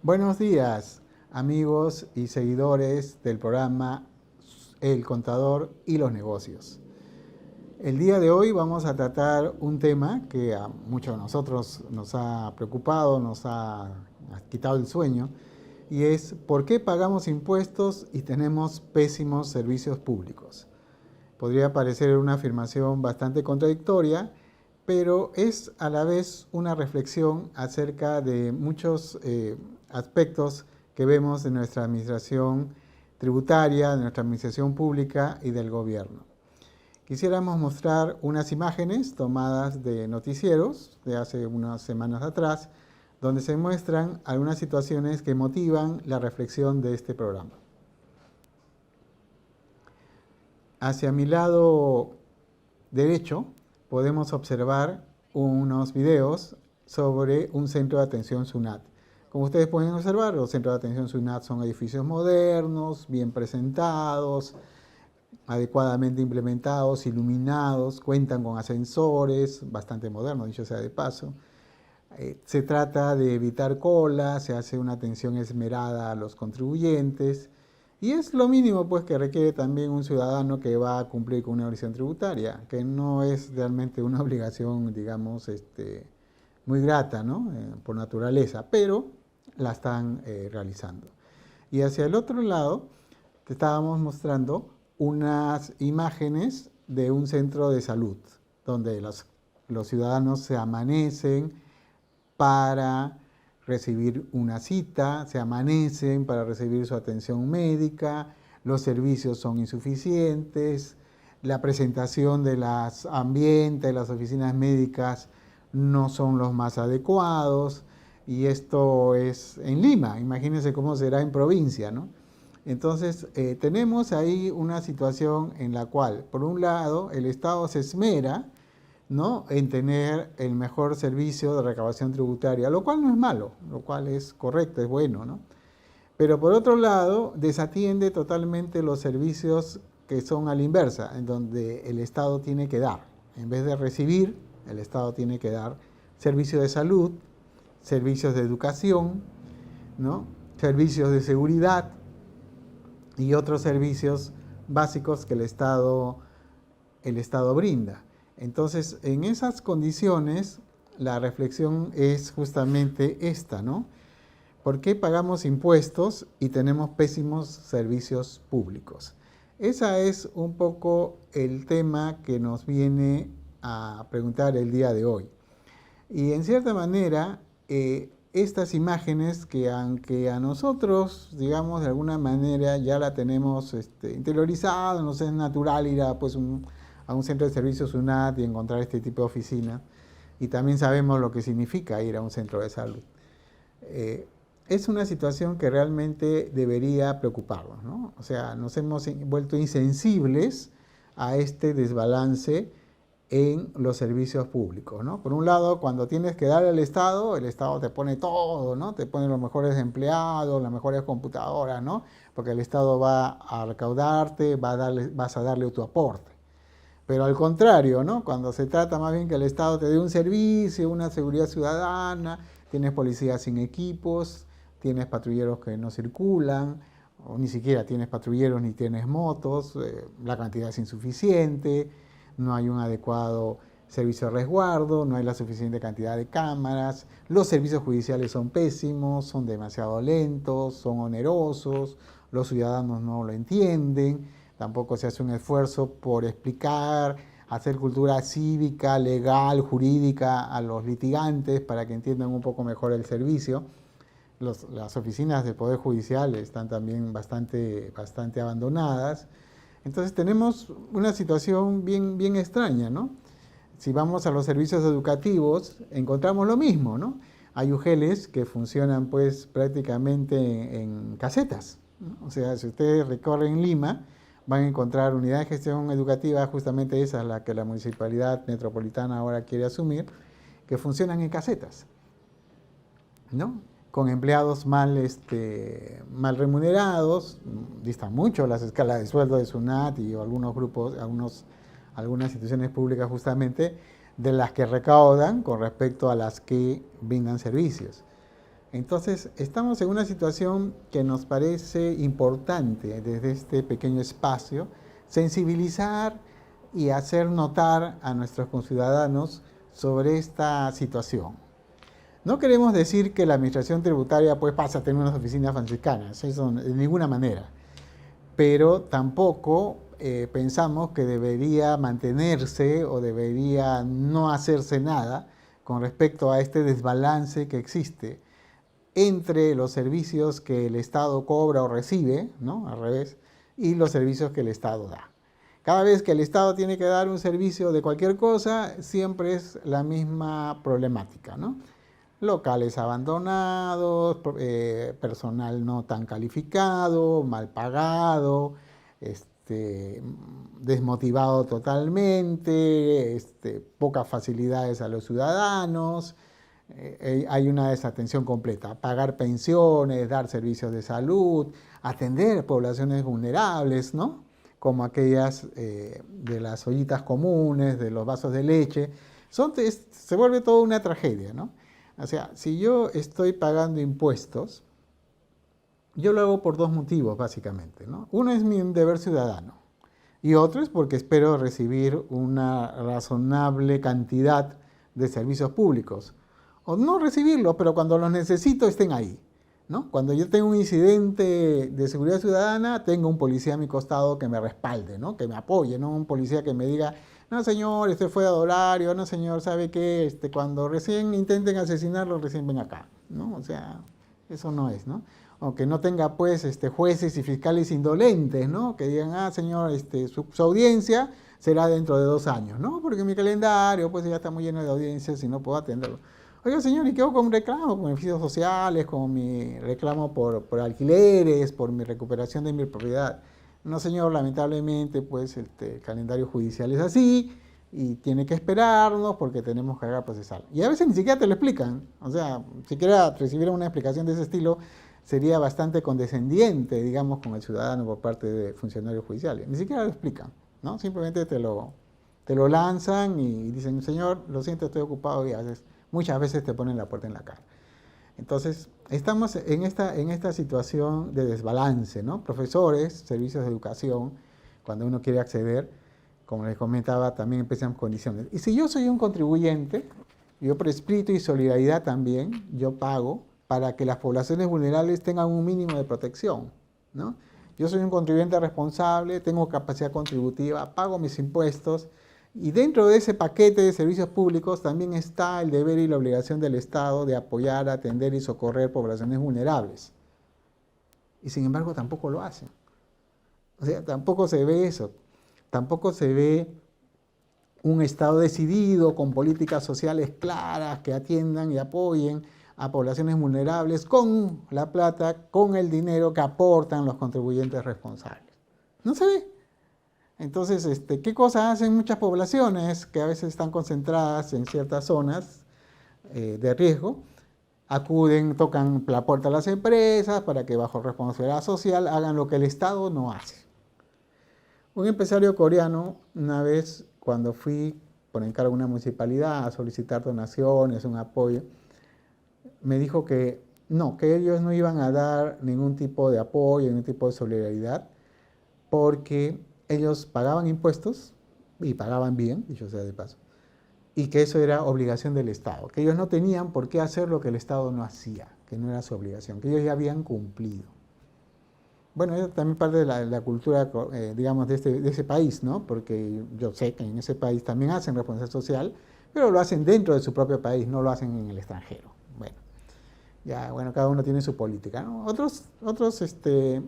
Buenos días, amigos y seguidores del programa El Contador y los Negocios. El día de hoy vamos a tratar un tema que a muchos de nosotros nos ha preocupado, nos ha quitado el sueño, y es ¿por qué pagamos impuestos y tenemos pésimos servicios públicos? Podría parecer una afirmación bastante contradictoria, pero es a la vez una reflexión acerca de muchos aspectos que vemos de nuestra administración tributaria, de nuestra administración pública y del gobierno. Quisiéramos mostrar unas imágenes tomadas de noticieros de hace unas semanas atrás, donde se muestran algunas situaciones que motivan la reflexión de este programa. Hacia mi lado derecho podemos observar unos videos sobre un centro de atención SUNAT. Como ustedes pueden observar, los centros de atención SUNAT son edificios modernos, bien presentados, adecuadamente implementados, iluminados, cuentan con ascensores, bastante modernos, dicho sea de paso. Se trata de evitar colas, se hace una atención esmerada a los contribuyentes y es lo mínimo pues que requiere también un ciudadano que va a cumplir con una obligación tributaria, que no es realmente una obligación, digamos, muy grata, ¿no? Por naturaleza, pero la están realizando. Y hacia el otro lado te estábamos mostrando unas imágenes de un centro de salud, donde los ciudadanos se amanecen para recibir una cita, se amanecen para recibir su atención médica, los servicios son insuficientes, la presentación de los ambientes, de las oficinas médicas no son los más adecuados, y esto es en Lima, imagínense cómo será en provincia, ¿no? Entonces, tenemos ahí una situación en la cual, por un lado, el Estado se esmera, ¿no?, en tener el mejor servicio de recaudación tributaria, lo cual no es malo, lo cual es correcto, es bueno, ¿no? Pero por otro lado, desatiende totalmente los servicios que son a la inversa, en donde el Estado tiene que dar. En vez de recibir, el Estado tiene que dar servicios de salud, servicios de educación, ¿no?, servicios de seguridad y otros servicios básicos que el Estado brinda. Entonces, en esas condiciones, la reflexión es justamente esta, ¿no? ¿Por qué pagamos impuestos y tenemos pésimos servicios públicos? Ese es un poco el tema que nos viene a preguntar el día de hoy. Y en cierta manera, estas imágenes que aunque a nosotros, digamos, de alguna manera ya la tenemos interiorizada, nos es natural ir a, pues, a un centro de servicios SUNAT y encontrar este tipo de oficina, y también sabemos lo que significa ir a un centro de salud. Es una situación que realmente debería preocuparnos, ¿no? O sea, nos hemos vuelto insensibles a este desbalance en los servicios públicos, ¿no? Por un lado, cuando tienes que darle al Estado, el Estado te pone todo, ¿no? Te pone los mejores empleados, las mejores computadoras, ¿no? Porque el Estado va a recaudarte, vas a darle tu aporte. Pero al contrario, ¿no?, cuando se trata más bien que el Estado te dé un servicio, una seguridad ciudadana, tienes policías sin equipos, tienes patrulleros que no circulan, o ni siquiera tienes patrulleros ni tienes motos, la cantidad es insuficiente, no hay un adecuado servicio de resguardo, no hay la suficiente cantidad de cámaras, los servicios judiciales son pésimos, son demasiado lentos, son onerosos, los ciudadanos no lo entienden. Tampoco se hace un esfuerzo por explicar, hacer cultura cívica, legal, jurídica a los litigantes para que entiendan un poco mejor el servicio. Las oficinas del Poder Judicial están también bastante abandonadas. Entonces tenemos una situación bien extraña, ¿no? Si vamos a los servicios educativos, encontramos lo mismo, ¿no? Hay UGELes que funcionan pues prácticamente en casetas, ¿no? O sea, si ustedes recorren Lima, van a encontrar unidades de gestión educativa, justamente esa es la que la Municipalidad Metropolitana ahora quiere asumir, que funcionan en casetas, ¿no?, con empleados mal remunerados, distan mucho las escalas de sueldo de SUNAT y algunos grupos, algunas instituciones públicas justamente, de las que recaudan con respecto a las que brindan servicios. Entonces, estamos en una situación que nos parece importante desde este pequeño espacio, sensibilizar y hacer notar a nuestros conciudadanos sobre esta situación. No queremos decir que la administración tributaria pues pasa a tener unas oficinas franciscanas, eso de ninguna manera, pero tampoco pensamos que debería mantenerse o debería no hacerse nada con respecto a este desbalance que existe entre los servicios que el Estado cobra o recibe, ¿no? Al revés, y los servicios que el Estado da. Cada vez que el Estado tiene que dar un servicio de cualquier cosa, siempre es la misma problemática, ¿no? Locales abandonados, personal no tan calificado, mal pagado, desmotivado totalmente, pocas facilidades a los ciudadanos, hay una desatención completa. Pagar pensiones, dar servicios de salud, atender poblaciones vulnerables, ¿no? Como aquellas de las ollitas comunes, de los vasos de leche. Se vuelve toda una tragedia, ¿no? O sea, si yo estoy pagando impuestos, yo lo hago por dos motivos, básicamente, ¿no? Uno es mi deber ciudadano y otro es porque espero recibir una razonable cantidad de servicios públicos. O no recibirlos, pero cuando los necesito estén ahí, ¿no? Cuando yo tengo un incidente de seguridad ciudadana, tengo un policía a mi costado que me respalde, ¿no? Que me apoye, ¿no? Un policía que me diga, no señor, fue de horario, no señor, ¿sabe qué? Cuando recién intenten asesinarlo, recién ven acá, ¿no? O sea, eso no es, ¿no? O que no tenga, pues, jueces y fiscales indolentes, ¿no? Que digan, ah, señor, su audiencia será dentro de 2 años, ¿no? Porque mi calendario, pues, ya está muy lleno de audiencias y no puedo atenderlo. Oiga, señor, ¿y qué hago con un reclamo? Con beneficios sociales, con mi reclamo por alquileres, por mi recuperación de mi propiedad. No, señor, lamentablemente, pues, el calendario judicial es así y tiene que esperarnos porque tenemos carga procesal. Y a veces ni siquiera te lo explican. O sea, si siquiera recibir una explicación de ese estilo sería bastante condescendiente, digamos, con el ciudadano por parte de funcionarios judiciales. Ni siquiera lo explican, ¿no? Simplemente te lo lanzan y dicen, señor, lo siento, estoy ocupado y muchas veces te ponen la puerta en la cara. Entonces, estamos en esta situación de desbalance, ¿no? Profesores, servicios de educación, cuando uno quiere acceder, como les comentaba, también empiezan condiciones. Y si yo soy un contribuyente, yo por espíritu y solidaridad también, yo pago para que las poblaciones vulnerables tengan un mínimo de protección, ¿no? Yo soy un contribuyente responsable, tengo capacidad contributiva, pago mis impuestos, y dentro de ese paquete de servicios públicos también está el deber y la obligación del Estado de apoyar, atender y socorrer poblaciones vulnerables. Y sin embargo tampoco lo hacen. O sea, tampoco se ve eso. Tampoco se ve un Estado decidido, con políticas sociales claras que atiendan y apoyen a poblaciones vulnerables con la plata, con el dinero que aportan los contribuyentes responsables. No se ve. Entonces, ¿qué cosas hacen muchas poblaciones que a veces están concentradas en ciertas zonas de riesgo? Acuden, tocan la puerta a las empresas para que bajo responsabilidad social hagan lo que el Estado no hace. Un empresario coreano, una vez cuando fui por encargo de una municipalidad a solicitar donaciones, un apoyo, me dijo que no, que ellos no iban a dar ningún tipo de apoyo, ningún tipo de solidaridad, porque ellos pagaban impuestos, y pagaban bien, dicho sea de paso, y que eso era obligación del Estado, que ellos no tenían por qué hacer lo que el Estado no hacía, que no era su obligación, que ellos ya habían cumplido. Bueno, eso también parte de la cultura, digamos, de ese país, ¿no? Porque yo sé que en ese país también hacen responsabilidad social, pero lo hacen dentro de su propio país, no lo hacen en el extranjero. Bueno, ya, bueno, cada uno tiene su política, ¿no? Otras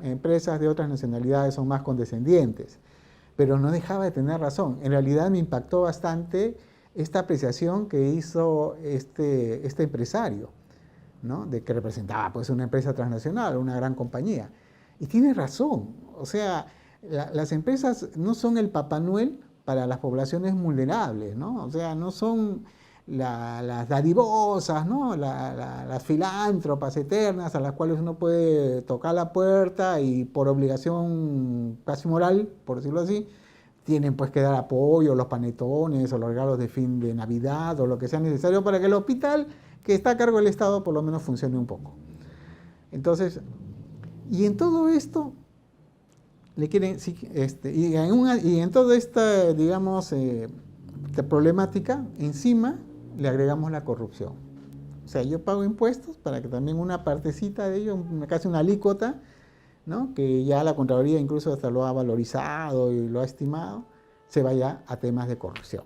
empresas de otras nacionalidades son más condescendientes, pero no dejaba de tener razón. En realidad me impactó bastante esta apreciación que hizo este empresario, ¿no? De que representaba, pues, una empresa transnacional, una gran compañía. Y tiene razón. O sea, las empresas no son el Papá Noel para las poblaciones vulnerables, ¿no? O sea, no son las dadivosas, ¿no? Las filántropas eternas a las cuales uno puede tocar la puerta y por obligación casi moral, por decirlo así, tienen pues que dar apoyo, los panetones o los regalos de fin de Navidad o lo que sea necesario para que el hospital que está a cargo del Estado por lo menos funcione un poco. Entonces, y en todo esto, le quieren, y en toda esta, digamos, esta problemática, encima le agregamos la corrupción. O sea, yo pago impuestos para que también una partecita de ello, casi una alícuota, ¿no?, que ya la Contraloría incluso hasta lo ha valorizado y lo ha estimado, se vaya a temas de corrupción.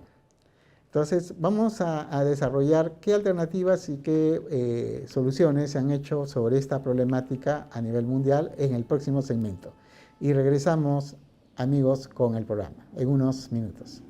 Entonces, vamos a desarrollar qué alternativas y qué soluciones se han hecho sobre esta problemática a nivel mundial en el próximo segmento. Y regresamos, amigos, con el programa en unos minutos.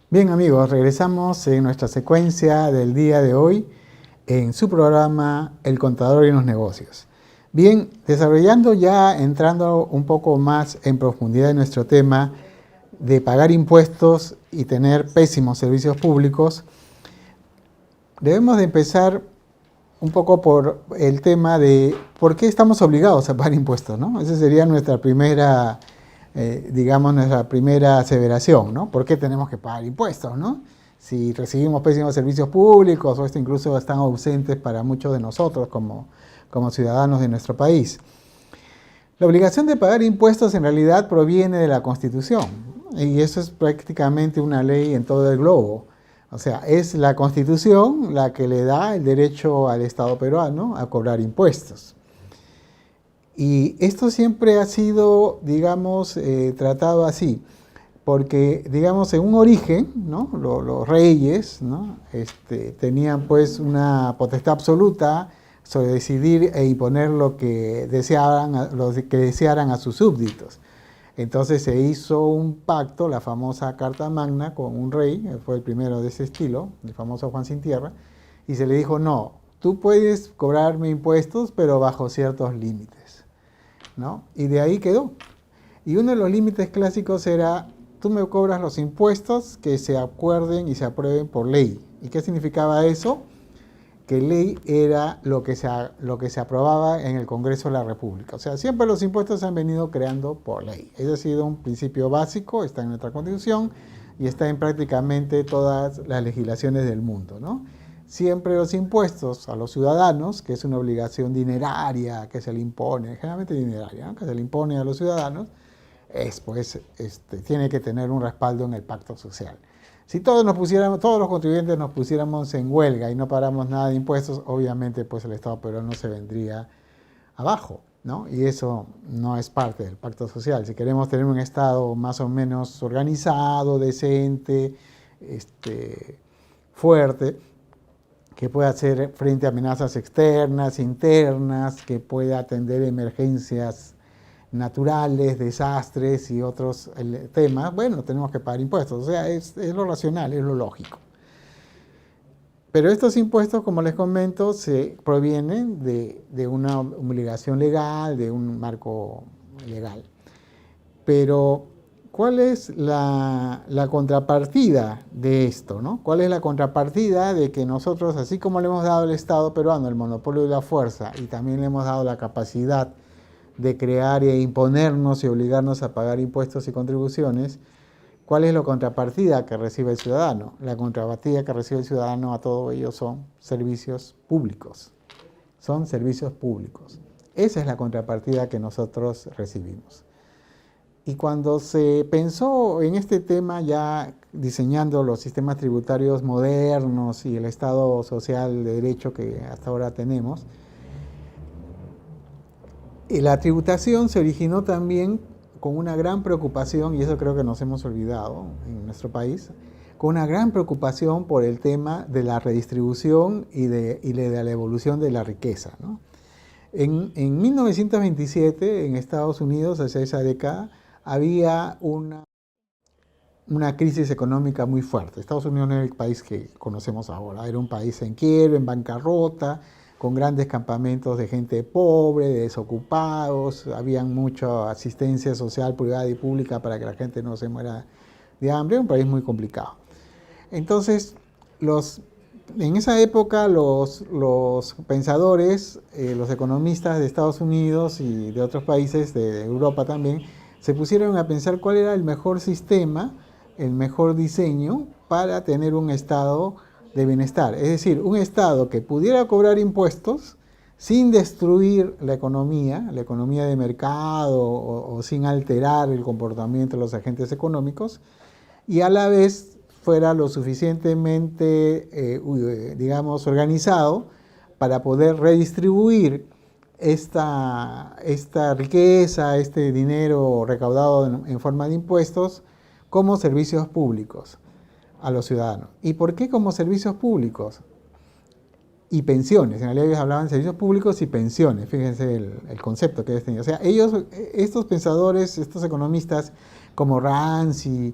Bien, amigos, regresamos en nuestra secuencia del día de hoy en su programa El Contador y los Negocios. Bien, desarrollando ya, entrando un poco más en profundidad en nuestro tema de pagar impuestos y tener pésimos servicios públicos, debemos de empezar un poco por el tema de por qué estamos obligados a pagar impuestos, ¿no? Esa sería nuestra primera digamos, nuestra primera aseveración, ¿no? ¿Por qué tenemos que pagar impuestos, no? Si recibimos pésimos servicios públicos o esto incluso están ausentes para muchos de nosotros como ciudadanos de nuestro país. La obligación de pagar impuestos en realidad proviene de la Constitución y eso es prácticamente una ley en todo el globo. O sea, es la Constitución la que le da el derecho al Estado peruano a cobrar impuestos. Y esto siempre ha sido, digamos, tratado así, porque, digamos, en un origen, ¿no?, los reyes, ¿no?, tenían pues una potestad absoluta sobre decidir e imponer lo que desearan a sus súbditos. Entonces se hizo un pacto, la famosa Carta Magna, con un rey, fue el primero de ese estilo, el famoso Juan Sin Tierra, y se le dijo, no, tú puedes cobrarme impuestos, pero bajo ciertos límites, ¿no? Y de ahí quedó. Y uno de los límites clásicos era, tú me cobras los impuestos que se acuerden y se aprueben por ley. ¿Y qué significaba eso? Que ley era lo que se aprobaba en el Congreso de la República. O sea, siempre los impuestos se han venido creando por ley. Ese ha sido un principio básico, está en nuestra Constitución y está en prácticamente todas las legislaciones del mundo, ¿no? Siempre los impuestos a los ciudadanos, que es una obligación dineraria que se le impone, generalmente dineraria, ¿no?, que se le impone a los ciudadanos, tiene que tener un respaldo en el pacto social. Si todos los contribuyentes nos pusiéramos en huelga y no pagáramos nada de impuestos, obviamente pues el Estado peruano se vendría abajo, ¿no? Y eso no es parte del pacto social. Si queremos tener un Estado más o menos organizado, decente, fuerte, que pueda hacer frente a amenazas externas, internas, que pueda atender emergencias naturales, desastres y otros temas, bueno, tenemos que pagar impuestos. O sea, es lo racional, es lo lógico. Pero estos impuestos, como les comento, se provienen de una obligación legal, de un marco legal. Pero, ¿cuál es la contrapartida de esto, ¿no? ¿Cuál es la contrapartida de que nosotros, así como le hemos dado al Estado peruano el monopolio de la fuerza y también le hemos dado la capacidad de crear e imponernos y obligarnos a pagar impuestos y contribuciones, ¿Cuál es la contrapartida que recibe el ciudadano? La contrapartida que recibe el ciudadano a todo ello son servicios públicos. Son servicios públicos. Esa es la contrapartida que nosotros recibimos. Y cuando se pensó en este tema, ya diseñando los sistemas tributarios modernos y el Estado social de derecho que hasta ahora tenemos, la tributación se originó también con una gran preocupación, y eso creo que nos hemos olvidado en nuestro país, con una gran preocupación por el tema de la redistribución y de la evolución de la riqueza, ¿no? En 1927, en Estados Unidos, hacia esa década, había una crisis económica muy fuerte. Estados Unidos no era el país que conocemos ahora, era un país en quiebra, en bancarrota, con grandes campamentos de gente pobre, de desocupados, había mucha asistencia social privada y pública para que la gente no se muera de hambre, un país muy complicado. Entonces, en esa época los pensadores, los economistas de Estados Unidos y de otros países de Europa también, se pusieron a pensar cuál era el mejor sistema, el mejor diseño para tener un estado de bienestar. Es decir, un estado que pudiera cobrar impuestos sin destruir la economía de mercado o sin alterar el comportamiento de los agentes económicos, y a la vez fuera lo suficientemente, digamos, organizado para poder redistribuir esta riqueza, este dinero recaudado en forma de impuestos como servicios públicos a los ciudadanos. ¿Y por qué como servicios públicos? Y pensiones. En realidad ellos hablaban de servicios públicos y pensiones. Fíjense el concepto que ellos tenían. O sea, estos pensadores, estos economistas como Ramsey,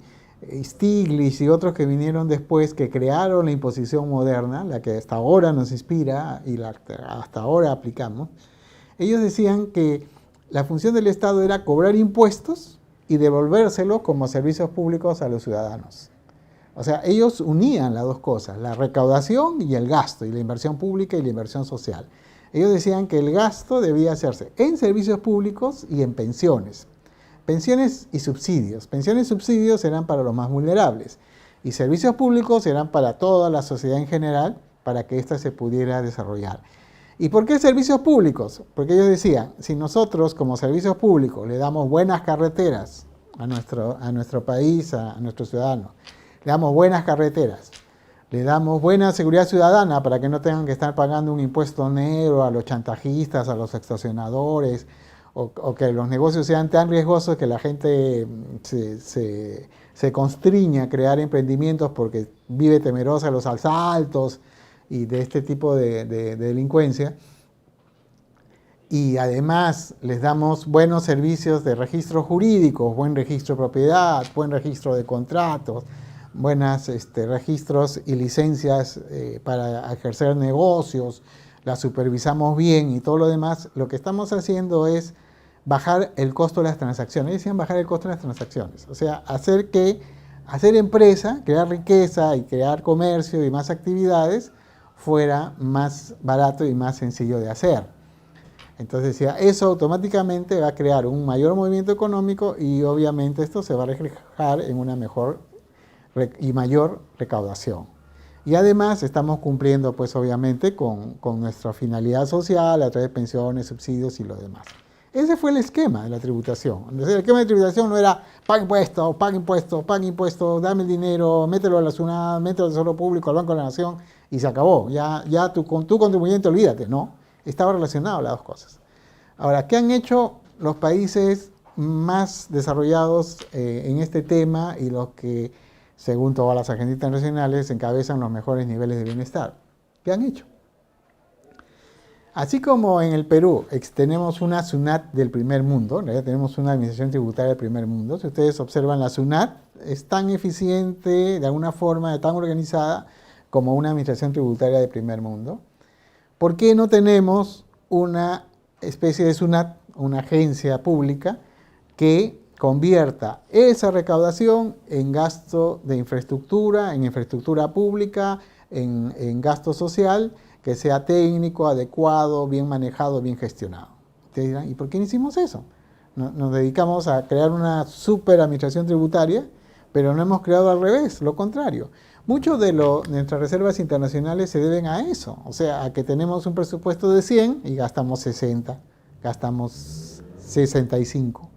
Stiglitz y otros que vinieron después, que crearon la imposición moderna, la que hasta ahora nos inspira y la que hasta ahora aplicamos, ellos decían que la función del Estado era cobrar impuestos y devolvérselos como servicios públicos a los ciudadanos. O sea, ellos unían las dos cosas, la recaudación y el gasto, y la inversión pública y la inversión social. Ellos decían que el gasto debía hacerse en servicios públicos y en pensiones. Pensiones y subsidios. Pensiones y subsidios eran para los más vulnerables, y servicios públicos eran para toda la sociedad en general, para que ésta se pudiera desarrollar. ¿Y por qué servicios públicos? Porque ellos decían, si nosotros como servicios públicos le damos buenas carreteras a nuestro país, a nuestros ciudadanos, le damos buenas carreteras, le damos buena seguridad ciudadana para que no tengan que estar pagando un impuesto negro a los chantajistas, a los extorsionadores, o que los negocios sean tan riesgosos que la gente se constriña a crear emprendimientos porque vive temerosa de los asaltos y de este tipo de delincuencia. Y además les damos buenos servicios de registros jurídicos, buen registro de propiedad, buen registro de contratos, buenos registros y licencias para ejercer negocios, las supervisamos bien y todo lo demás. Lo que estamos haciendo es bajar el costo de las transacciones. Ellos decían bajar el costo de las transacciones, o sea, hacer empresa, crear riqueza y crear comercio y más actividades fuera más barato y más sencillo de hacer. Entonces decía, eso automáticamente va a crear un mayor movimiento económico y obviamente esto se va a reflejar en una mejor y mayor recaudación. Y además estamos cumpliendo, pues obviamente, con nuestra finalidad social a través de pensiones, subsidios y lo demás. Ese fue el esquema de la tributación. Entonces, el esquema de tributación no era paga impuestos, paga impuestos, paga impuestos, dame el dinero, mételo a la SUNAT, mételo al Tesoro Público, al Banco de la Nación y se acabó. Ya tu contribuyente, olvídate. No, estaba relacionado a las dos cosas. Ahora, ¿qué han hecho los países más desarrollados en este tema y los que, según todas las agencias internacionales, encabezan los mejores niveles de bienestar? ¿Qué han hecho? Así como en el Perú tenemos una SUNAT del primer mundo, ¿no? Tenemos una administración tributaria del primer mundo. Si ustedes observan, la SUNAT es tan eficiente, de alguna forma, tan organizada como una administración tributaria del primer mundo. ¿Por qué no tenemos una especie de SUNAT, una agencia pública, que convierta esa recaudación en gasto de infraestructura, en infraestructura pública, en gasto social, que sea técnico, adecuado, bien manejado, bien gestionado? Ustedes dirán, ¿y por qué no hicimos eso? Nos dedicamos a crear una super administración tributaria pero no hemos creado al revés, lo contrario. Muchos de nuestras reservas internacionales se deben a eso, o sea, a que tenemos un presupuesto de 100 y gastamos 60, gastamos 65,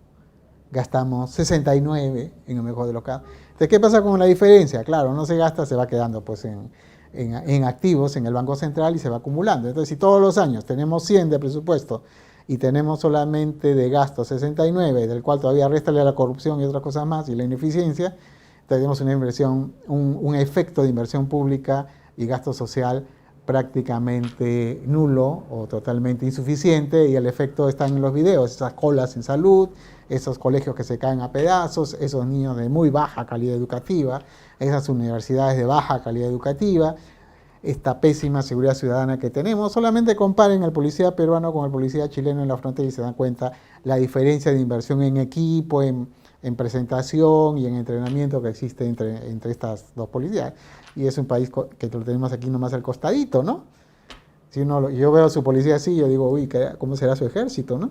gastamos 69 en el mejor de los casos. Entonces, ¿qué pasa con la diferencia? Claro, no se gasta, se va quedando pues en activos en el Banco Central y se va acumulando. Entonces, si todos los años tenemos 100 de presupuesto y tenemos solamente de gasto 69, del cual todavía réstale la corrupción y otras cosas más, y la ineficiencia, tenemos una inversión, un efecto de inversión pública y gasto social prácticamente nulo o totalmente insuficiente, y el efecto está en los videos, esas colas en salud, esos colegios que se caen a pedazos, esos niños de muy baja calidad educativa, esas universidades de baja calidad educativa, esta pésima seguridad ciudadana que tenemos. Solamente comparen al policía peruano con el policía chileno en la frontera y se dan cuenta la diferencia de inversión en equipo, en presentación y en entrenamiento que existe entre estas dos policías. Y es un país que lo tenemos aquí nomás al costadito, ¿no? Si yo veo a su policía así, yo digo, uy, ¿cómo será su ejército, no?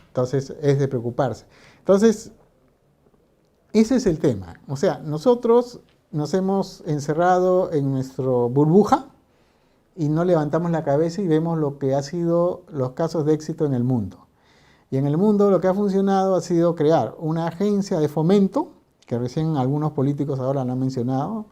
Entonces, es de preocuparse. Entonces, ese es el tema. O sea, nosotros nos hemos encerrado en nuestra burbuja y no levantamos la cabeza y vemos lo que ha sido los casos de éxito en el mundo. Y en el mundo lo que ha funcionado ha sido crear una agencia de fomento, que recién algunos políticos ahora lo han mencionado,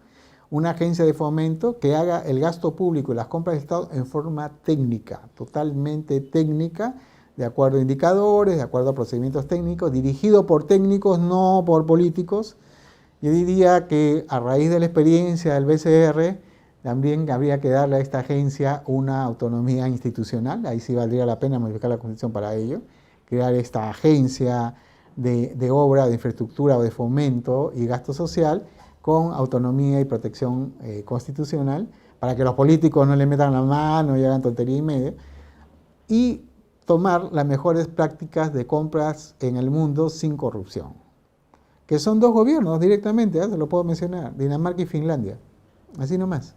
una agencia de fomento que haga el gasto público y las compras de Estado en forma técnica, totalmente técnica, de acuerdo a indicadores, de acuerdo a procedimientos técnicos, dirigido por técnicos, no por políticos. Yo diría que a raíz de la experiencia del BCR, también habría que darle a esta agencia una autonomía institucional, ahí sí valdría la pena modificar la Constitución para ello, crear esta agencia de obra, de infraestructura o de fomento y gasto social con autonomía y protección constitucional, para que los políticos no le metan la mano y hagan tontería y media, y tomar las mejores prácticas de compras en el mundo sin corrupción, que son dos gobiernos directamente, se lo puedo mencionar, Dinamarca y Finlandia, así nomás.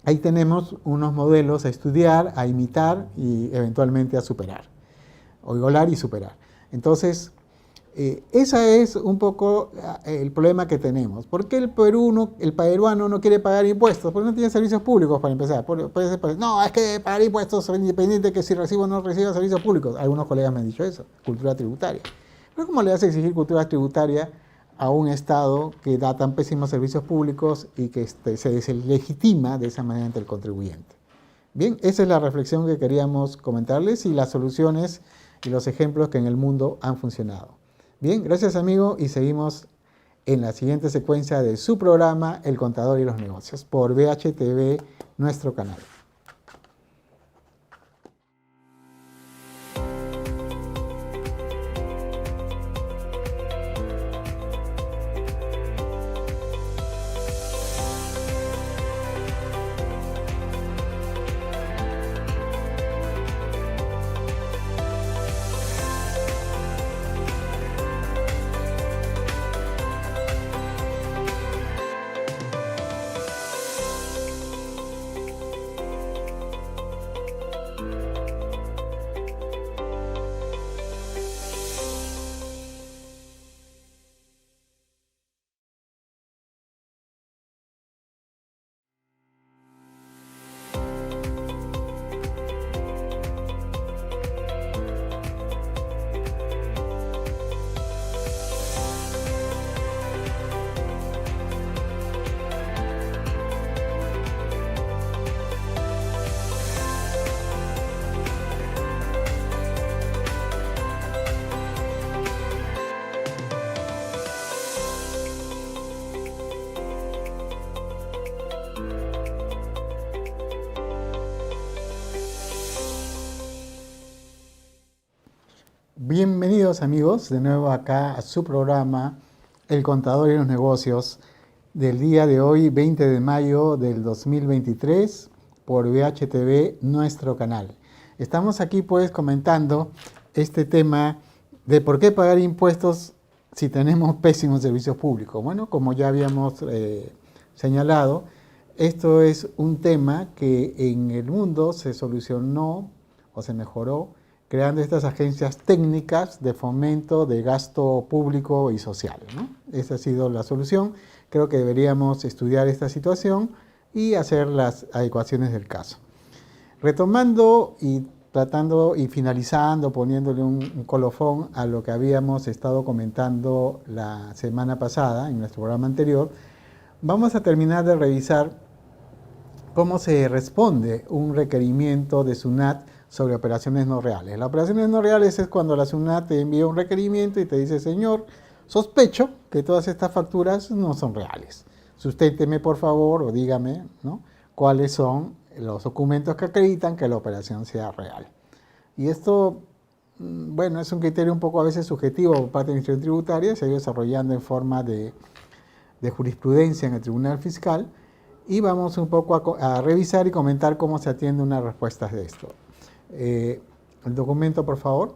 Ahí tenemos unos modelos a estudiar, a imitar y eventualmente a superar, o igualar y superar. Entonces, ese es un poco el problema que tenemos. ¿Por qué el peruano no quiere pagar impuestos? Porque no tiene servicios públicos para empezar. No, es que pagar impuestos es independiente que si recibo o no recibo servicios públicos. Algunos colegas me han dicho eso, cultura tributaria. Pero ¿cómo le vas a exigir cultura tributaria a un Estado que da tan pésimos servicios públicos y que se deslegitima de esa manera ante el contribuyente? Bien, esa es la reflexión que queríamos comentarles y las soluciones y los ejemplos que en el mundo han funcionado. Bien, gracias amigo, y seguimos en la siguiente secuencia de su programa El Contador y los Negocios por VHTV, nuestro canal. Bienvenidos amigos, de nuevo acá a su programa El Contador y los Negocios del día de hoy, 20 de mayo del 2023, por VHTV, nuestro canal. Estamos aquí pues comentando este tema de por qué pagar impuestos si tenemos pésimos servicios públicos. Bueno, como ya habíamos señalado, esto es un tema que en el mundo se solucionó o se mejoró creando estas agencias técnicas de fomento de gasto público y social, ¿no? Esa ha sido la solución. Creo que deberíamos estudiar esta situación y hacer las adecuaciones del caso. Retomando y tratando y finalizando, poniéndole un colofón a lo que habíamos estado comentando la semana pasada en nuestro programa anterior, vamos a terminar de revisar cómo se responde un requerimiento de SUNAT sobre operaciones no reales. Las operaciones no reales es cuando la SUNAT te envía un requerimiento y te dice, señor, sospecho que todas estas facturas no son reales. Susténteme, por favor, o dígame, ¿no?, cuáles son los documentos que acreditan que la operación sea real. Y esto, bueno, es un criterio un poco a veces subjetivo por parte de la Administración Tributaria, se ha ido desarrollando en forma de jurisprudencia en el Tribunal Fiscal, y vamos un poco a revisar y comentar cómo se atiende una respuesta de esto. El documento, por favor.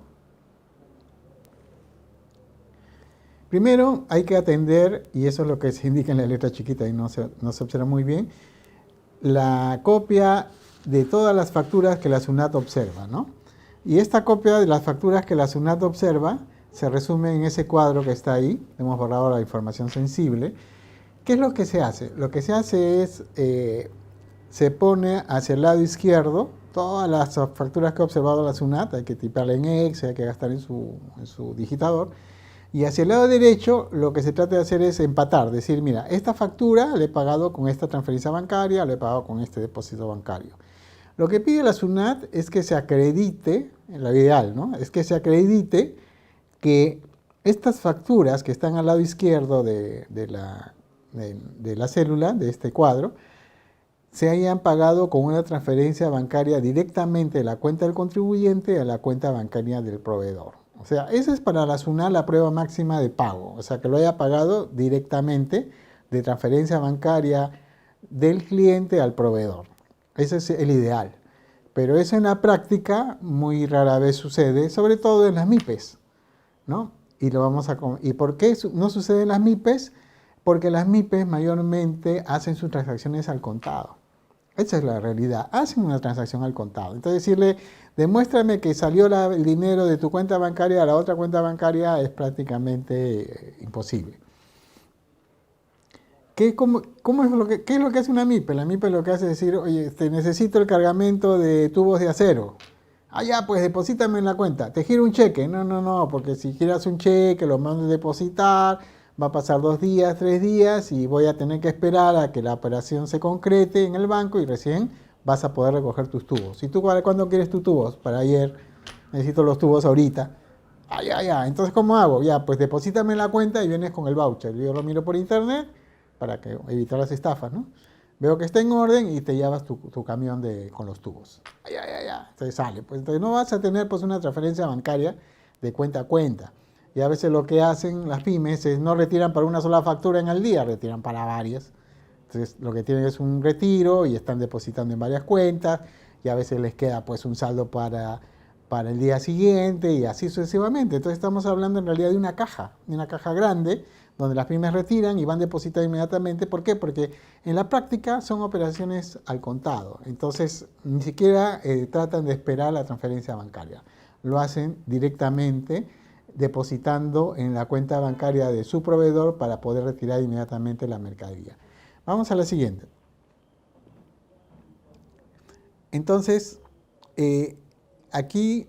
Primero hay que atender, y eso es lo que se indica en la letra chiquita y no se observa muy bien, la copia de todas las facturas que la SUNAT observa, ¿no? Y esta copia de las facturas que la SUNAT observa se resume en ese cuadro que está ahí. Hemos borrado la información sensible. ¿Qué es lo que se hace? Lo que se hace es, se pone hacia el lado izquierdo todas las facturas que ha observado la SUNAT, hay que tiparla en Excel, hay que gastar en su digitador, y hacia el lado derecho lo que se trata de hacer es empatar, decir, mira, esta factura la he pagado con esta transferencia bancaria, la he pagado con este depósito bancario. Lo que pide la SUNAT es que se acredite, en la ideal, ¿no?, es que se acredite que estas facturas que están al lado izquierdo de la célula, de este cuadro, se hayan pagado con una transferencia bancaria directamente de la cuenta del contribuyente a la cuenta bancaria del proveedor. O sea, esa es para la SUNAT la prueba máxima de pago, o sea, que lo haya pagado directamente de transferencia bancaria del cliente al proveedor. Ese es el ideal. Pero eso en la práctica muy rara vez sucede, sobre todo en las MIPES, ¿no? ¿Y por qué no sucede en las MIPES? Porque las MIPES mayormente hacen sus transacciones al contado. Esa es la realidad, hacen una transacción al contado. Entonces decirle, demuéstrame que salió el dinero de tu cuenta bancaria a la otra cuenta bancaria es prácticamente imposible. ¿Qué es lo que hace una MIPE? La MIPE lo que hace es decir, oye, necesito el cargamento de tubos de acero. Ah, ya, pues deposítame en la cuenta. Te giro un cheque. No, porque si giras un cheque, lo mandas a depositar, va a pasar 2 días, 3 días y voy a tener que esperar a que la operación se concrete en el banco y recién vas a poder recoger tus tubos. ¿Y tú cuándo quieres tus tubos? Para ayer. Necesito los tubos ahorita. Ah, ya. Entonces, ¿cómo hago? Ya, pues deposítame en la cuenta y vienes con el voucher. Yo lo miro por internet para evitar las estafas, ¿no? Veo que está en orden y te llevas tu camión con los tubos. Ya. Entonces sale. Pues entonces no vas a tener pues una transferencia bancaria de cuenta a cuenta. Y a veces lo que hacen las pymes es no retiran para una sola factura en el día, retiran para varias. Entonces lo que tienen es un retiro y están depositando en varias cuentas y a veces les queda pues un saldo para el día siguiente y así sucesivamente. Entonces estamos hablando en realidad de una caja grande donde las pymes retiran y van depositando inmediatamente. ¿Por qué? Porque en la práctica son operaciones al contado. Entonces ni siquiera tratan de esperar la transferencia bancaria. Lo hacen directamente depositando en la cuenta bancaria de su proveedor para poder retirar inmediatamente la mercadería. Vamos a la siguiente. Entonces, aquí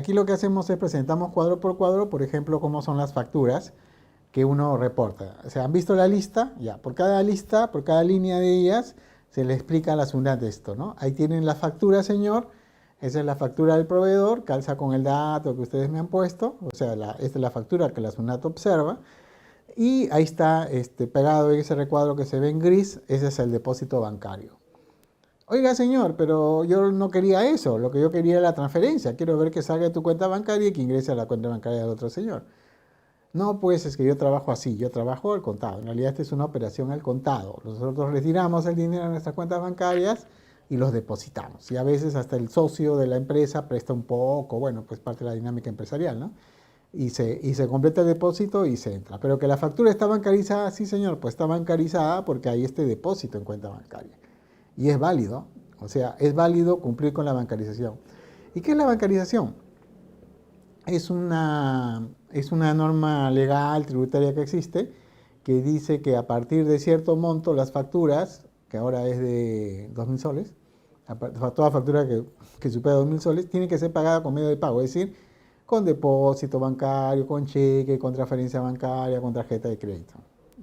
lo que hacemos es presentamos cuadro por cuadro, por ejemplo, cómo son las facturas que uno reporta. O sea, ¿han visto la lista? Ya, por cada lista, por cada línea de ellas, se le explica a la SUNAT esto, ¿no? Ahí tienen la factura, señor. Esa es la factura del proveedor, calza con el dato que ustedes me han puesto, o sea, esta es la factura que la SUNAT observa, y ahí está pegado en ese recuadro que se ve en gris, ese es el depósito bancario. Oiga, señor, pero yo no quería eso, lo que yo quería era la transferencia, quiero ver que salga de tu cuenta bancaria y que ingrese a la cuenta bancaria del otro señor. No, pues es que yo trabajo así, yo trabajo al contado, en realidad esta es una operación al contado, nosotros retiramos el dinero a nuestras cuentas bancarias y los depositamos. Y a veces hasta el socio de la empresa presta un poco, bueno, pues parte de la dinámica empresarial, ¿no? Y se completa el depósito y se entra. Pero que la factura está bancarizada, sí señor, pues está bancarizada porque hay este depósito en cuenta bancaria. Y es válido, o sea, es válido cumplir con la bancarización. ¿Y qué es la bancarización? es una norma legal tributaria que existe que dice que a partir de cierto monto las facturas, que ahora es de 2.000 soles, toda factura que supera 2.000 soles, tiene que ser pagada con medio de pago, es decir, con depósito bancario, con cheque, con transferencia bancaria, con tarjeta de crédito.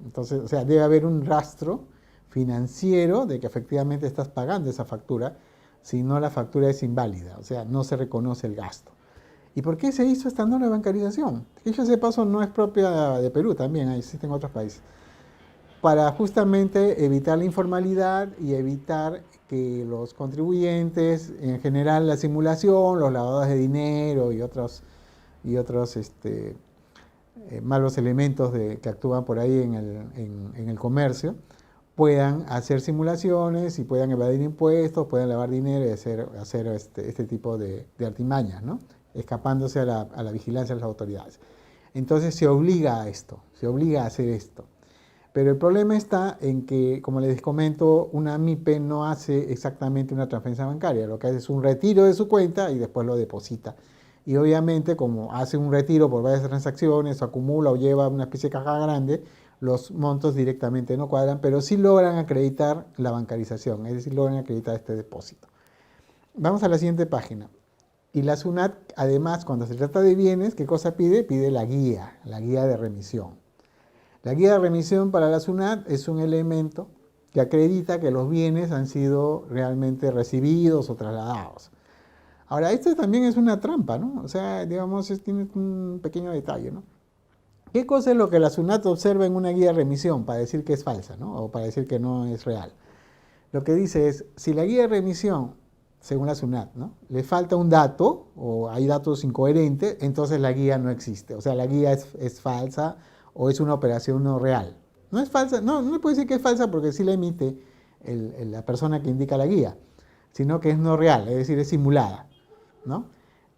Entonces, o sea, debe haber un rastro financiero de que efectivamente estás pagando esa factura, si no la factura es inválida, o sea, no se reconoce el gasto. ¿Y por qué se hizo esta norma de bancarización? Dicho ese paso, no es propia de Perú, también existe en otros países. Para justamente evitar la informalidad y evitar que los contribuyentes, en general la simulación, los lavadores de dinero y otros malos elementos que actúan por ahí en el comercio, puedan hacer simulaciones y puedan evadir impuestos, puedan lavar dinero y hacer este tipo de artimañas, ¿no? Escapándose a la vigilancia de las autoridades. Entonces se obliga a esto, se obliga a hacer esto. Pero el problema está en que, como les comento, una MIPE no hace exactamente una transferencia bancaria, lo que hace es un retiro de su cuenta y después lo deposita. Y obviamente, como hace un retiro por varias transacciones, o acumula o lleva una especie de caja grande, los montos directamente no cuadran, pero sí logran acreditar la bancarización, es decir, logran acreditar este depósito. Vamos a la siguiente página. Y la SUNAT, además, cuando se trata de bienes, ¿qué cosa pide? Pide la guía de remisión. La guía de remisión para la SUNAT es un elemento que acredita que los bienes han sido realmente recibidos o trasladados. Ahora, esto también es una trampa, ¿no? O sea, digamos, tiene un pequeño detalle, ¿no? ¿Qué cosa es lo que la SUNAT observa en una guía de remisión para decir que es falsa, ¿no? O para decir que no es real? Lo que dice es, si la guía de remisión, según la SUNAT, ¿no?, le falta un dato o hay datos incoherentes, entonces la guía no existe. O sea, la guía es falsa o es una operación no real. No es falsa, no le puede decir que es falsa porque sí la emite la persona que indica la guía, sino que es no real, es decir, es simulada, ¿no?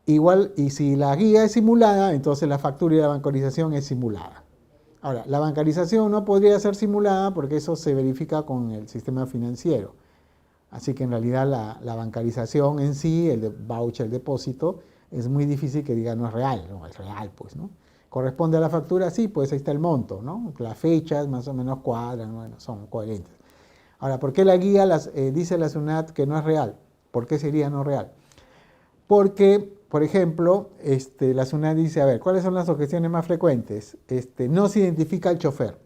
Igual, y si la guía es simulada, entonces la factura y la bancarización es simulada. Ahora, la bancarización no podría ser simulada porque eso se verifica con el sistema financiero. Así que en realidad la bancarización en sí, el voucher, el depósito, es muy difícil que diga no es real, no es real, pues, ¿no? ¿Corresponde a la factura? Sí, pues ahí está el monto, ¿no? Las fechas más o menos cuadran, bueno, son coherentes. Ahora, ¿por qué la guía dice la SUNAT que no es real? ¿Por qué sería no real? Porque, por ejemplo, la SUNAT dice, a ver, ¿cuáles son las objeciones más frecuentes? No se identifica el chofer.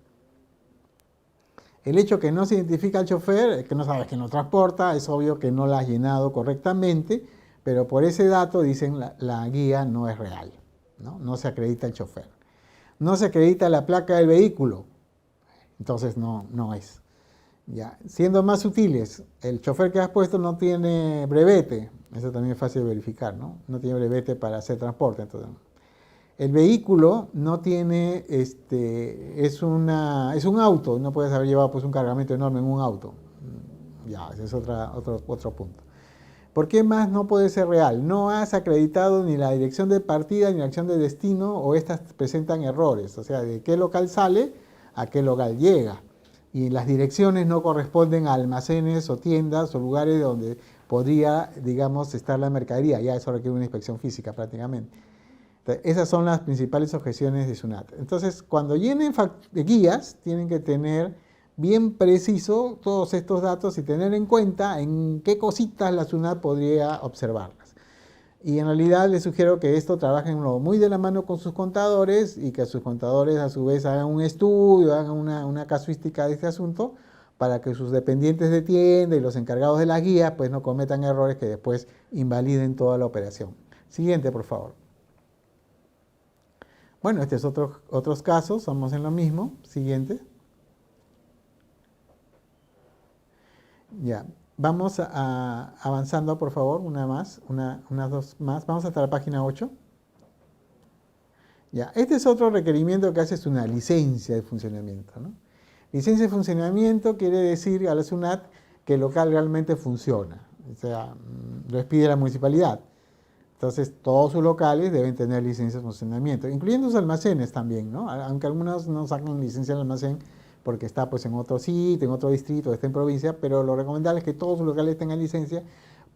El hecho que no se identifica al chofer, que no sabes quién lo transporta, es obvio que no la has llenado correctamente, pero por ese dato dicen la guía no es real, ¿no? No se acredita el chofer. No se acredita la placa del vehículo, entonces no es. Ya. Siendo más sutiles, el chofer que has puesto no tiene brevete, eso también es fácil de verificar, ¿no? No tiene brevete para hacer transporte, entonces. El vehículo no tiene, es un auto, no puedes haber llevado pues un cargamento enorme en un auto. Ya, ese es otro punto. ¿Por qué más no puede ser real? No has acreditado ni la dirección de partida ni la dirección de destino o estas presentan errores, o sea, de qué local sale a qué local llega. Y las direcciones no corresponden a almacenes o tiendas o lugares donde podría, digamos, estar la mercadería. Ya eso requiere una inspección física prácticamente. Esas son las principales objeciones de SUNAT. Entonces, cuando llenen guías, tienen que tener bien preciso todos estos datos y tener en cuenta en qué cositas la SUNAT podría observarlas. Y en realidad les sugiero que esto trabajen muy de la mano con sus contadores y que sus contadores a su vez hagan un estudio, hagan una casuística de este asunto para que sus dependientes de tienda y los encargados de la guía pues no cometan errores que después invaliden toda la operación. Siguiente, por favor. Bueno, este es otros casos, vamos en lo mismo. Siguiente. Ya, vamos avanzando, por favor, unas dos más. Vamos hasta la página 8. Ya, este es otro requerimiento que hace, es una licencia de funcionamiento, ¿no? Licencia de funcionamiento quiere decir a la SUNAT que el local realmente funciona, o sea, lo expide la municipalidad. Entonces, todos sus locales deben tener licencia de funcionamiento, incluyendo sus almacenes también, ¿no? Aunque algunos no sacan licencia de almacén porque está pues en otro sitio, en otro distrito, está en provincia, pero lo recomendable es que todos sus locales tengan licencia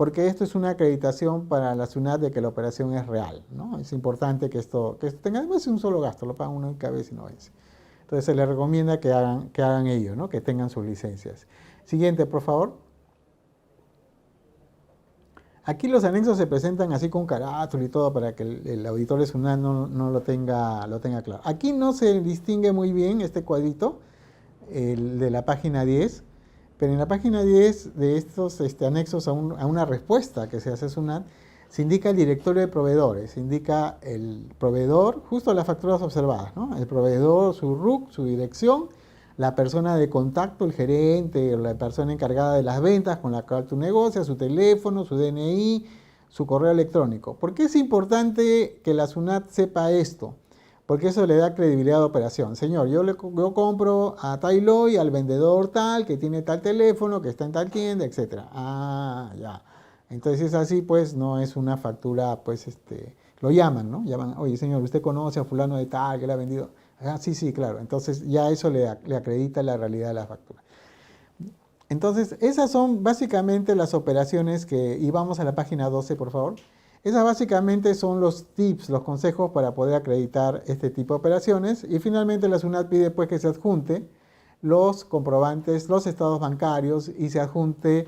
porque esto es una acreditación para la SUNAT de que la operación es real, ¿no? Es importante que esto tenga además un solo gasto, lo pagan uno en cada vez y no vence. Entonces se les recomienda que hagan ello, ¿no? Que tengan sus licencias. Siguiente, por favor. Aquí los anexos se presentan así con carátula y todo para que el auditor de SUNAT no lo tenga claro. Aquí no se distingue muy bien este cuadrito, el de la página 10, pero en la página 10 de estos anexos a una respuesta que se hace a SUNAT, se indica el directorio de proveedores, se indica el proveedor, justo las facturas observadas, ¿no? El proveedor, su RUC, su dirección, la persona de contacto, el gerente, o la persona encargada de las ventas con la cual tú negocias, su teléfono, su DNI, su correo electrónico. ¿Por qué es importante que la SUNAT sepa esto? Porque eso le da credibilidad a la operación. Señor, yo compro a Tailoy, al vendedor tal, que tiene tal teléfono, que está en tal tienda, etc. Ah, ya. Entonces es así, pues no es una factura, pues lo llaman, ¿no? Llaman, oye señor, ¿usted conoce a fulano de tal que le ha vendido? Ah, sí, sí, claro. Entonces ya eso le acredita la realidad de la factura. Entonces, esas son básicamente las operaciones y vamos a la página 12, por favor. Esas básicamente son los tips, los consejos para poder acreditar este tipo de operaciones. Y finalmente la SUNAT pide pues que se adjunte los comprobantes, los estados bancarios y se adjunte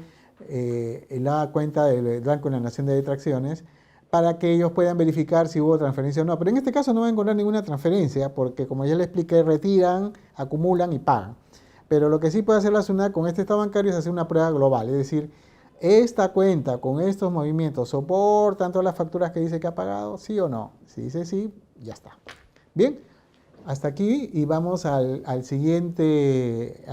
la cuenta del Banco de la Nación de Detracciones para que ellos puedan verificar si hubo transferencia o no. Pero en este caso no va a encontrar ninguna transferencia porque, como ya les expliqué, retiran, acumulan y pagan. Pero lo que sí puede hacer la SUNAT con este estado bancario es hacer una prueba global, es decir, esta cuenta con estos movimientos soportan todas las facturas que dice que ha pagado, sí o no. Si dice sí, ya está. Bien, hasta aquí y vamos al siguiente,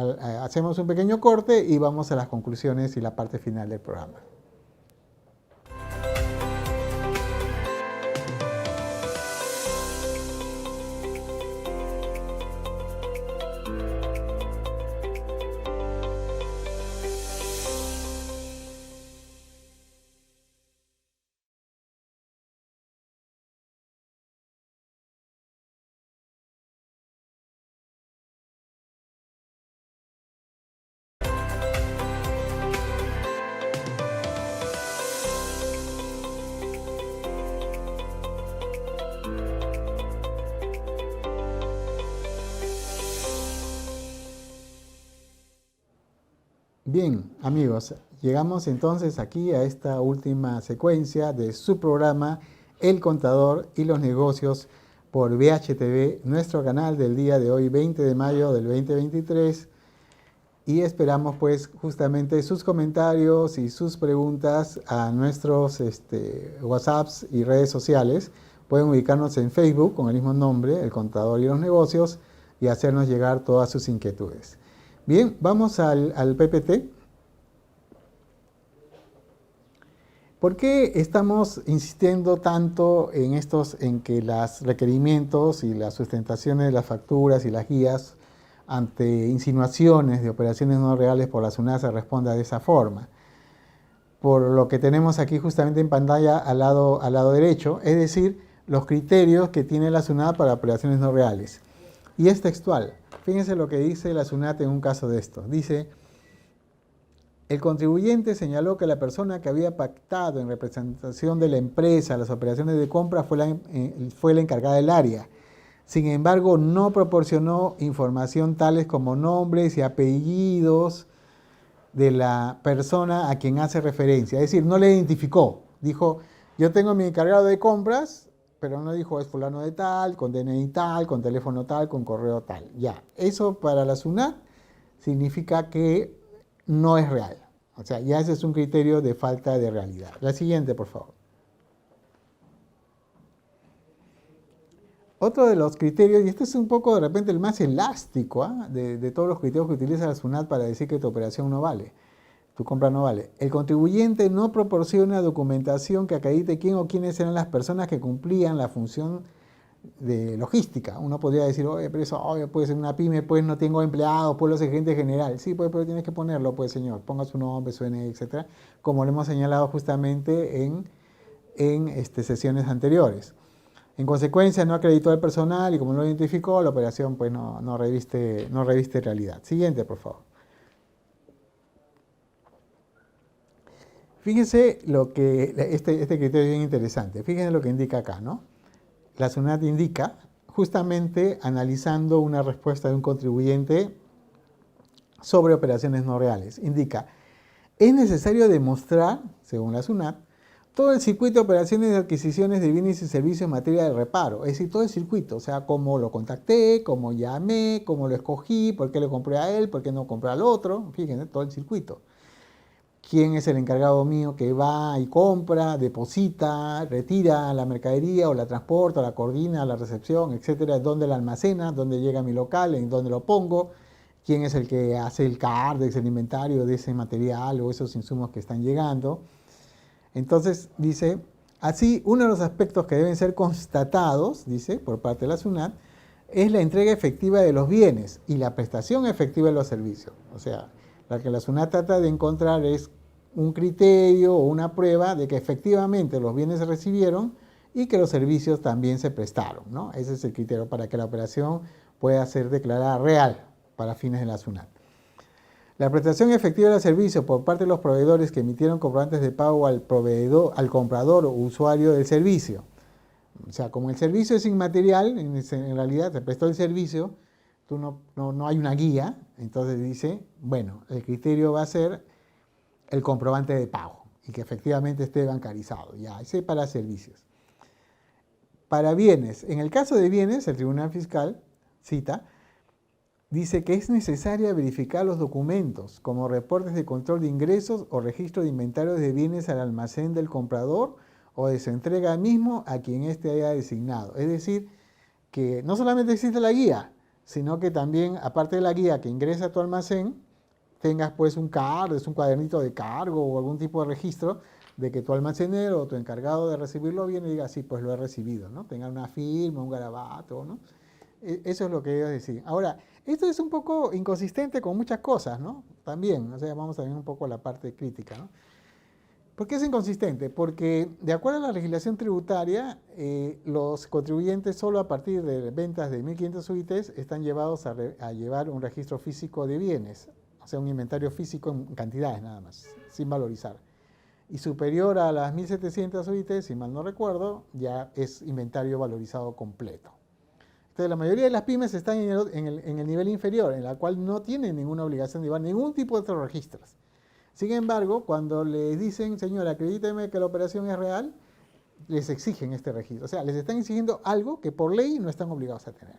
hacemos un pequeño corte y vamos a las conclusiones y la parte final del programa. Bien, amigos, llegamos entonces aquí a esta última secuencia de su programa El Contador y los Negocios por VHTV, nuestro canal del día de hoy, 20 de mayo del 2023. Y esperamos pues justamente sus comentarios y sus preguntas a nuestros WhatsApps y redes sociales. Pueden ubicarnos en Facebook con el mismo nombre, El Contador y los Negocios, y hacernos llegar todas sus inquietudes. Bien, vamos al PPT. ¿Por qué estamos insistiendo tanto en que los requerimientos y las sustentaciones de las facturas y las guías ante insinuaciones de operaciones no reales por la SUNAT se responda de esa forma? Por lo que tenemos aquí justamente en pantalla al lado derecho, es decir, los criterios que tiene la SUNAT para operaciones no reales. Y es textual. Fíjense lo que dice la SUNAT en un caso de esto. Dice, el contribuyente señaló que la persona que había pactado en representación de la empresa las operaciones de compra fue la encargada del área. Sin embargo, no proporcionó información tales como nombres y apellidos de la persona a quien hace referencia. Es decir, no le identificó. Dijo, yo tengo mi encargado de compras, pero no dijo es fulano de tal, con DNI tal, con teléfono tal, con correo tal. Ya, eso para la SUNAT significa que no es real. O sea, ya ese es un criterio de falta de realidad. La siguiente, por favor. Otro de los criterios, y este es un poco de repente el más elástico de todos los criterios que utiliza la SUNAT para decir que tu operación no vale, tu compra no vale. El contribuyente no proporciona documentación que acredite quién o quiénes eran las personas que cumplían la función de logística. Uno podría decir, oye, pero eso puede ser una pyme, pues no tengo empleados, pues los gerente general. Sí, pues, pero tienes que ponerlo, pues señor, ponga su nombre, su DNI, etcétera, como lo hemos señalado justamente en sesiones anteriores. En consecuencia, no acreditó al personal y como no lo identificó, la operación pues no reviste realidad. Siguiente, por favor. Fíjense lo que, este criterio es bien interesante. Fíjense lo que indica acá, ¿no? La SUNAT indica, justamente analizando una respuesta de un contribuyente sobre operaciones no reales, indica, es necesario demostrar, según la SUNAT, todo el circuito de operaciones de adquisiciones de bienes y servicios en materia de reparo. Es decir, todo el circuito, o sea, cómo lo contacté, cómo llamé, cómo lo escogí, por qué le compré a él, por qué no compré al otro. Fíjense, todo el circuito. Quién es el encargado mío que va y compra, deposita, retira la mercadería o la transporta, la coordina, la recepción, etcétera, dónde la almacena, dónde llega a mi local, en dónde lo pongo, quién es el que hace el CARDEX, el inventario de ese material o esos insumos que están llegando. Entonces, dice, así, uno de los aspectos que deben ser constatados, dice, por parte de la SUNAT, es la entrega efectiva de los bienes y la prestación efectiva de los servicios. O sea, lo que la SUNAT trata de encontrar es un criterio o una prueba de que efectivamente los bienes se recibieron y que los servicios también se prestaron, ¿no? Ese es el criterio para que la operación pueda ser declarada real para fines de la SUNAT. La prestación efectiva del servicio por parte de los proveedores que emitieron comprobantes de pago al proveedor, al comprador o usuario del servicio. O sea, como el servicio es inmaterial, en realidad se prestó el servicio, no hay una guía, entonces dice, bueno, el criterio va a ser el comprobante de pago y que efectivamente esté bancarizado. Ya, ese para servicios. Para bienes, en el caso de bienes, el Tribunal Fiscal cita, dice que es necesaria verificar los documentos, como reportes de control de ingresos o registro de inventarios de bienes al almacén del comprador o de su entrega mismo a quien éste haya designado. Es decir, que no solamente existe la guía, sino que también, aparte de la guía que ingresa a tu almacén, tengas pues un CAR, es un cuadernito de cargo o algún tipo de registro de que tu almacenero o tu encargado de recibirlo viene y diga, sí, pues lo he recibido, ¿no? Tenga una firma, un garabato, ¿no? Eso es lo que ellos deciden. Ahora, esto es un poco inconsistente con muchas cosas, ¿no? También, o sea, vamos también un poco a la parte crítica, ¿no? ¿Por qué es inconsistente? Porque de acuerdo a la legislación tributaria, los contribuyentes solo a partir de ventas de 1.500 UITs están llevados a llevar un registro físico de bienes, o sea, un inventario físico en cantidades nada más, sin valorizar. Y superior a las 1.700 UITs, si mal no recuerdo, ya es inventario valorizado completo. Entonces, la mayoría de las pymes están en el nivel inferior, en la cual no tienen ninguna obligación de llevar ningún tipo de otros registros. Sin embargo, cuando les dicen, señora, acredíteme que la operación es real, les exigen este registro. O sea, les están exigiendo algo que por ley no están obligados a tener.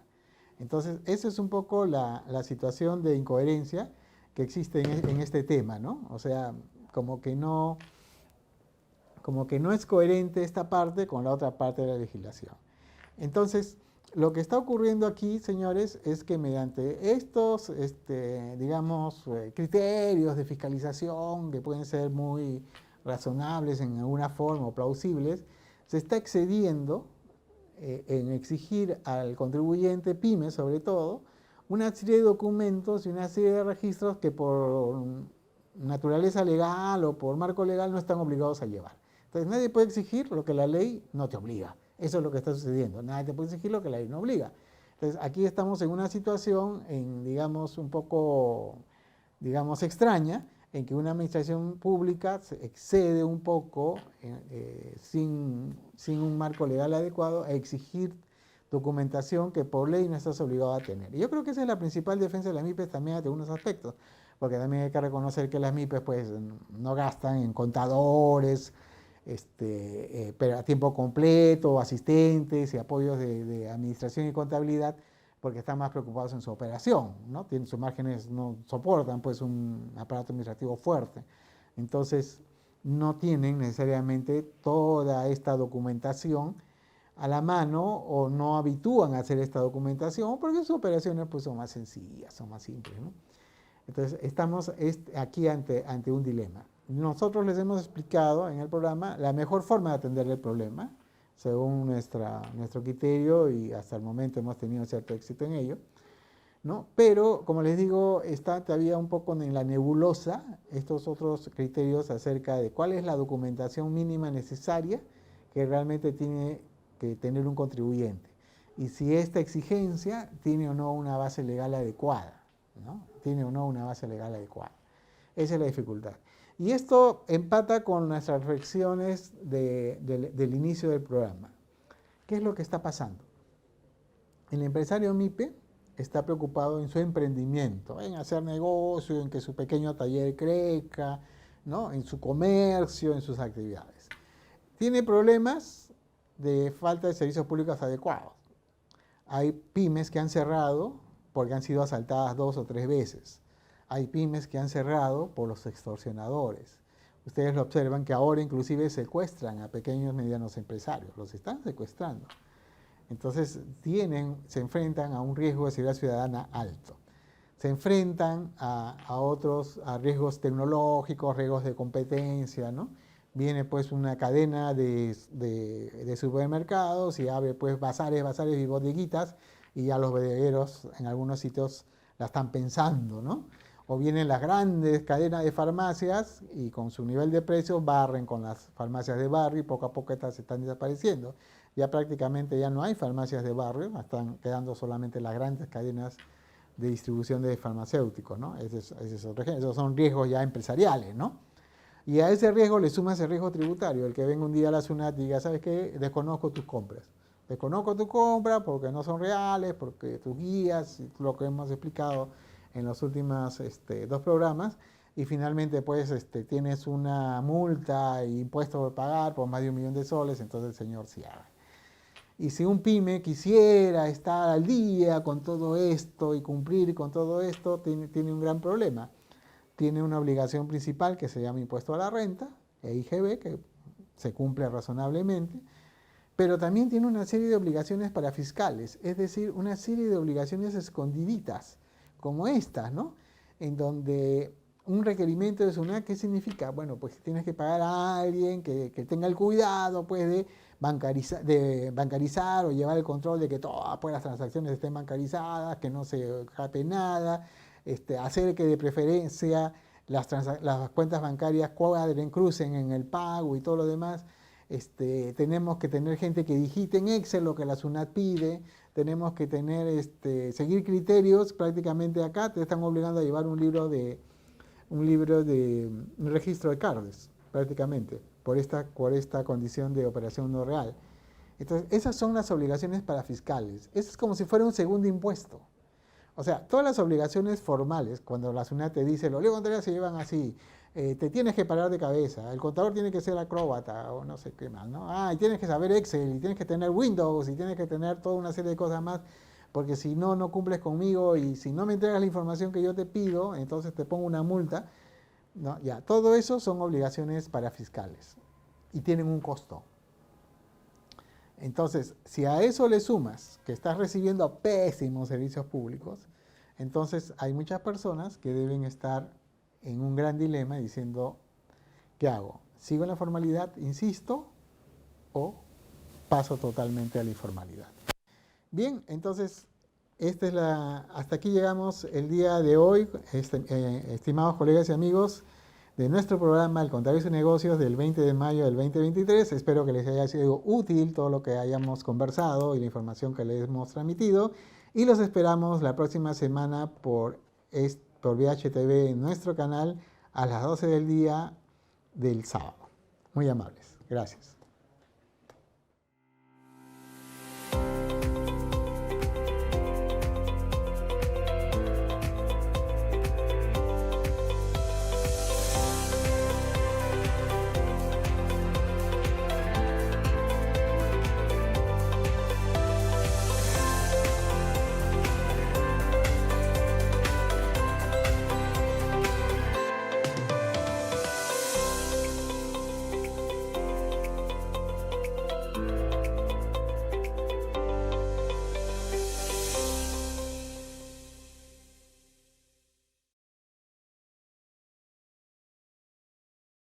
Entonces, eso es un poco la situación de incoherencia que existe en este tema, ¿no? O sea, como que no es coherente esta parte con la otra parte de la legislación. Entonces, lo que está ocurriendo aquí, señores, es que mediante estos, digamos, criterios de fiscalización que pueden ser muy razonables en alguna forma o plausibles, se está excediendo en exigir al contribuyente, pyme sobre todo, una serie de documentos y una serie de registros que por naturaleza legal o por marco legal no están obligados a llevar. Entonces nadie puede exigir lo que la ley no te obliga. Eso es lo que está sucediendo. Nadie te puede exigir lo que la ley no obliga. Entonces aquí estamos en una situación, digamos, un poco, digamos, extraña, en que una administración pública se excede un poco, sin un marco legal adecuado, a exigir documentación que por ley no estás obligado a tener. Y yo creo que esa es la principal defensa de las MIPES también ante algunos aspectos, porque también hay que reconocer que las MIPES pues no gastan en contadores, pero a tiempo completo, asistentes y apoyos de administración y contabilidad, porque están más preocupados en su operación, ¿no? Sus márgenes no soportan pues un aparato administrativo fuerte. Entonces, no tienen necesariamente toda esta documentación a la mano o no habitúan a hacer esta documentación porque sus operaciones pues son más sencillas, son más simples, ¿no? Entonces, estamos aquí ante un dilema. Nosotros les hemos explicado en el programa la mejor forma de atender el problema, según nuestro criterio, y hasta el momento hemos tenido cierto éxito en ello, ¿no? Pero, como les digo, está todavía un poco en la nebulosa estos otros criterios acerca de cuál es la documentación mínima necesaria que realmente tiene que tener un contribuyente, y si esta exigencia tiene o no una base legal adecuada, ¿no? Tiene o no una base legal adecuada. Esa es la dificultad. Y esto empata con nuestras reflexiones del inicio del programa. ¿Qué es lo que está pasando? El empresario MIPE está preocupado en su emprendimiento, en hacer negocio, en que su pequeño taller crezca, ¿no? En su comercio, en sus actividades. Tiene problemas de falta de servicios públicos adecuados. Hay pymes que han cerrado porque han sido asaltadas 2 o 3 veces. Hay pymes que han cerrado por los extorsionadores. Ustedes lo observan que ahora inclusive secuestran a pequeños y medianos empresarios, los están secuestrando. Entonces se enfrentan a un riesgo de seguridad ciudadana alto. Se enfrentan a riesgos tecnológicos, riesgos de competencia, ¿no? Viene pues una cadena de supermercados y abre pues bazares y bodeguitas y ya los bodegueros en algunos sitios la están pensando, ¿no? O vienen las grandes cadenas de farmacias y con su nivel de precios barren con las farmacias de barrio y poco a poco estas están desapareciendo. Ya prácticamente ya no hay farmacias de barrio, están quedando solamente las grandes cadenas de distribución de farmacéuticos, ¿no? Esos son riesgos ya empresariales, ¿no? Y a ese riesgo le sumas el riesgo tributario, el que venga un día a la SUNAT y diga, ¿sabes qué? Desconozco tus compras. Desconozco tus compras porque no son reales, porque tus guías, lo que hemos explicado en los últimos 2 programas, y finalmente pues tienes una multa e impuesto por pagar por más de 1 millón de soles, entonces el señor cierra. Y si un pyme quisiera estar al día con todo esto y cumplir con todo esto, tiene un gran problema. Tiene una obligación principal que se llama impuesto a la renta, EIGB, que se cumple razonablemente, pero también tiene una serie de obligaciones parafiscales, es decir, una serie de obligaciones escondiditas, como estas, ¿no? En donde un requerimiento de SUNAT, ¿qué significa? Bueno, pues tienes que pagar a alguien que tenga el cuidado, pues, de bancarizar o llevar el control de que todas pues, las transacciones estén bancarizadas, que no se escape nada, hacer que de preferencia las cuentas bancarias cuadren, crucen en el pago y todo lo demás. Tenemos que tener gente que digite en Excel lo que la SUNAT pide, tenemos que seguir criterios, prácticamente acá te están obligando a llevar un registro de CARDES, prácticamente, por esta condición de operación no real. Entonces, esas son las obligaciones parafiscales. Eso es como si fuera un segundo impuesto. O sea, todas las obligaciones formales, cuando la SUNAT te dice, los contabilidad se llevan así, te tienes que parar de cabeza, el contador tiene que ser acróbata o no sé qué más, ¿no? Y tienes que saber Excel, y tienes que tener Windows, y tienes que tener toda una serie de cosas más, porque si no, no cumples conmigo, y si no me entregas la información que yo te pido, entonces te pongo una multa, ¿no? Ya, todo eso son obligaciones parafiscales, y tienen un costo. Entonces, si a eso le sumas que estás recibiendo pésimos servicios públicos, entonces hay muchas personas que deben estar en un gran dilema diciendo, ¿qué hago? ¿Sigo en la formalidad, insisto, o paso totalmente a la informalidad? Bien, entonces, hasta aquí llegamos el día de hoy, estimados colegas y amigos, de nuestro programa El Contador y sus Negocios del 20 de mayo del 2023. Espero que les haya sido útil todo lo que hayamos conversado y la información que les hemos transmitido. Y los esperamos la próxima semana por VHTV en nuestro canal a las 12 del día del sábado. Muy amables. Gracias.